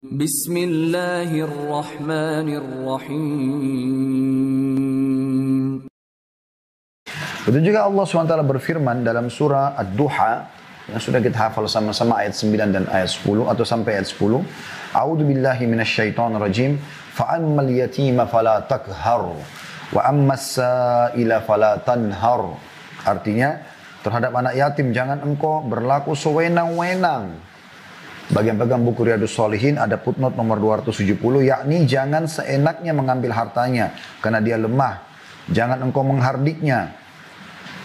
Bismillahirrahmanirrahim. Begitu juga Allah SWT berfirman dalam surah Ad-Duha yang sudah kita hafal sama-sama ayat 9 dan ayat 10 atau sampai ayat 10. A'udzu billahi minasyaitonir rajim. Fa'ammal yatima fala takhar wa ammas sa'ila fala tanhar. Artinya, terhadap anak yatim jangan engkau berlaku sewenang-wenang. Bagian pegang buku Riyadhus Shalihin ada footnote nomor 270, yakni jangan seenaknya mengambil hartanya karena dia lemah. Jangan engkau menghardiknya,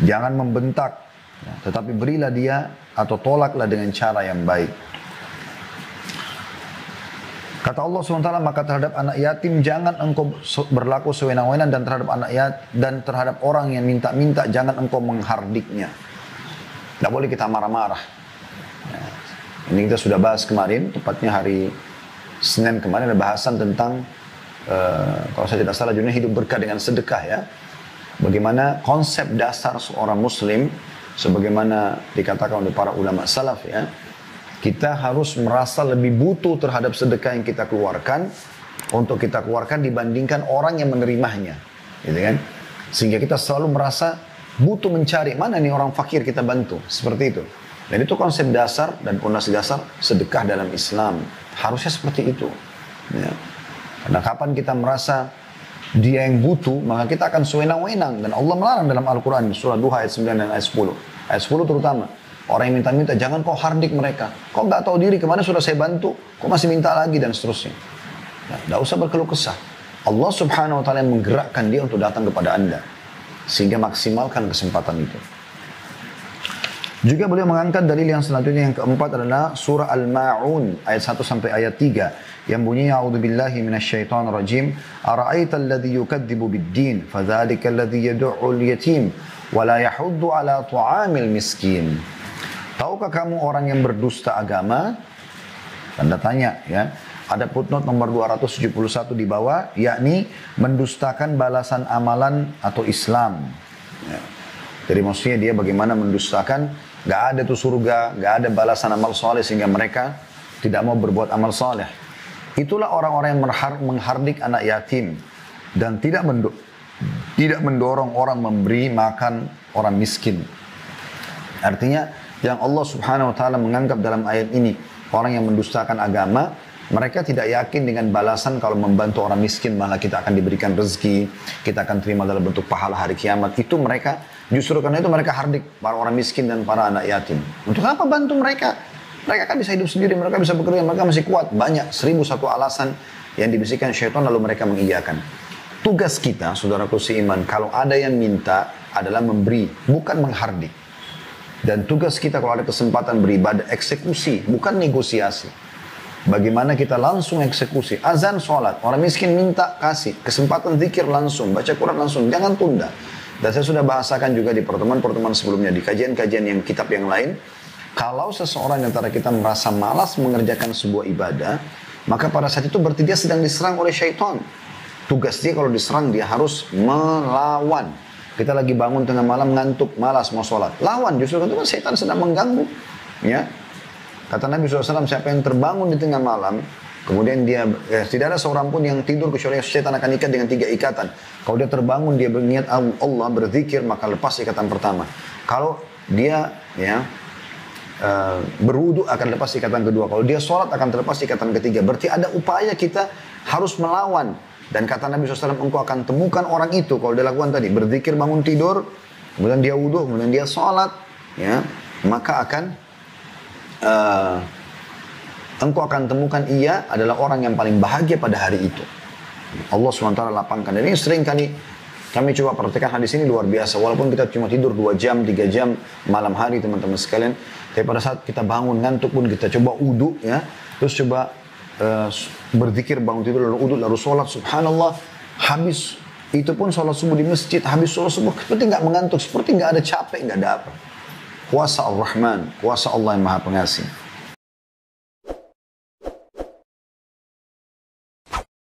jangan membentak, tetapi berilah dia atau tolaklah dengan cara yang baik. Kata Allah SWT, maka terhadap anak yatim jangan engkau berlaku sewenang-wenang, dan terhadap anak yatim dan terhadap orang yang minta-minta jangan engkau menghardiknya. Tidak boleh kita marah-marah. Ini kita sudah bahas kemarin, tepatnya hari Senin kemarin, ada bahasan tentang kalau saya tidak salah judulnya hidup berkah dengan sedekah ya. Bagaimana konsep dasar seorang muslim sebagaimana dikatakan oleh para ulama salaf ya. Kita harus merasa lebih butuh terhadap sedekah yang kita keluarkan untuk kita keluarkan dibandingkan orang yang menerimanya, gitu kan? Sehingga kita selalu merasa butuh mencari mana nih orang fakir kita bantu, seperti itu. Dan itu konsep dasar dan fondasi dasar sedekah dalam Islam. Harusnya seperti itu. Ya. Karena kapan kita merasa dia yang butuh, maka kita akan sewenang-wenang. Dan Allah melarang dalam Al-Quran, surah Duha ayat 9 dan ayat 10. Ayat 10 terutama. Orang yang minta-minta, jangan kau hardik mereka. Kau nggak tahu diri, kemana sudah saya bantu, kau masih minta lagi, dan seterusnya. Nggak usah berkeluh kesah. Allah Subhanahu Wa Taala yang menggerakkan dia untuk datang kepada Anda. Sehingga maksimalkan kesempatan itu. Juga beliau mengangkat dalil yang selanjutnya yang keempat adalah surah Al-Ma'un ayat 1 sampai ayat 3 yang bunyinya a'udzubillahi minasyaitonir rajim ara'aita alladhi yukadzibu bid-din fadzalika alladhi yad'ul yatim wa la yahuddu 'ala ta'amil miskin. Tahukah kamu orang yang berdusta agama? Tanda tanya ya. Ada footnote nomor 271 di bawah, yakni mendustakan balasan amalan atau Islam. Ya. Jadi maksudnya dia bagaimana mendustakan. Gak ada tuh surga, gak ada balasan amal soleh sehingga mereka tidak mau berbuat amal soleh. Itulah orang-orang yang menghardik anak yatim dan tidak mendorong orang memberi makan orang miskin. Artinya yang Allah Subhanahu Wa Taala menganggap dalam ayat ini orang yang mendustakan agama, mereka tidak yakin dengan balasan kalau membantu orang miskin malah kita akan diberikan rezeki, kita akan terima dalam bentuk pahala hari kiamat. Itu mereka, justru karena itu mereka hardik para orang miskin dan para anak yatim. Untuk apa bantu mereka? Mereka kan bisa hidup sendiri, mereka bisa bekerja, mereka masih kuat. Banyak, 1001 alasan yang dibisikkan syaitan lalu mereka mengiyakan. Tugas kita, saudaraku seiman, kalau ada yang minta adalah memberi, bukan menghardik. Dan tugas kita kalau ada kesempatan beribadah, eksekusi, bukan negosiasi. Bagaimana kita langsung eksekusi. Azan sholat, orang miskin minta kasih. Kesempatan zikir langsung, baca Quran langsung, jangan tunda. Dan saya sudah bahasakan juga di pertemuan-pertemuan sebelumnya, di kajian-kajian yang kitab yang lain. Kalau seseorang antara kita merasa malas mengerjakan sebuah ibadah, maka pada saat itu berarti dia sedang diserang oleh syaitan. Tugas dia kalau diserang, dia harus melawan. Kita lagi bangun tengah malam ngantuk, malas mau sholat. Lawan, justru kan syaitan sedang mengganggu. Ya. Kata Nabi SAW, siapa yang terbangun di tengah malam, kemudian dia, tidak ada seorang pun yang tidur kecuali syaitan akan ikat dengan 3 ikatan. Kalau dia terbangun, dia berniat Allah, berzikir, maka lepas ikatan pertama. Kalau dia berwudu akan lepas ikatan kedua. Kalau dia sholat akan terlepas ikatan ketiga. Berarti ada upaya kita harus melawan. Dan kata Nabi SAW, engkau akan temukan orang itu, kalau dia lakukan tadi, berzikir bangun tidur, kemudian dia wudu, kemudian dia sholat, ya, maka akan engkau akan temukan ia adalah orang yang paling bahagia pada hari itu. Allah SWT lapangkan. Dan ini sering kali kami coba praktekkan hadis ini luar biasa. Walaupun kita cuma tidur 2 jam, 3 jam malam hari teman-teman sekalian. Tapi pada saat kita bangun ngantuk pun kita coba wudu ya. Terus coba berzikir bangun tidur lalu wudu lalu sholat. Subhanallah. Habis itu pun sholat subuh di masjid. Habis sholat subuh seperti nggak mengantuk. Seperti nggak ada capek, nggak ada apa. Kuasa Ar-Rahman, kuasa Allah yang Maha Pengasih.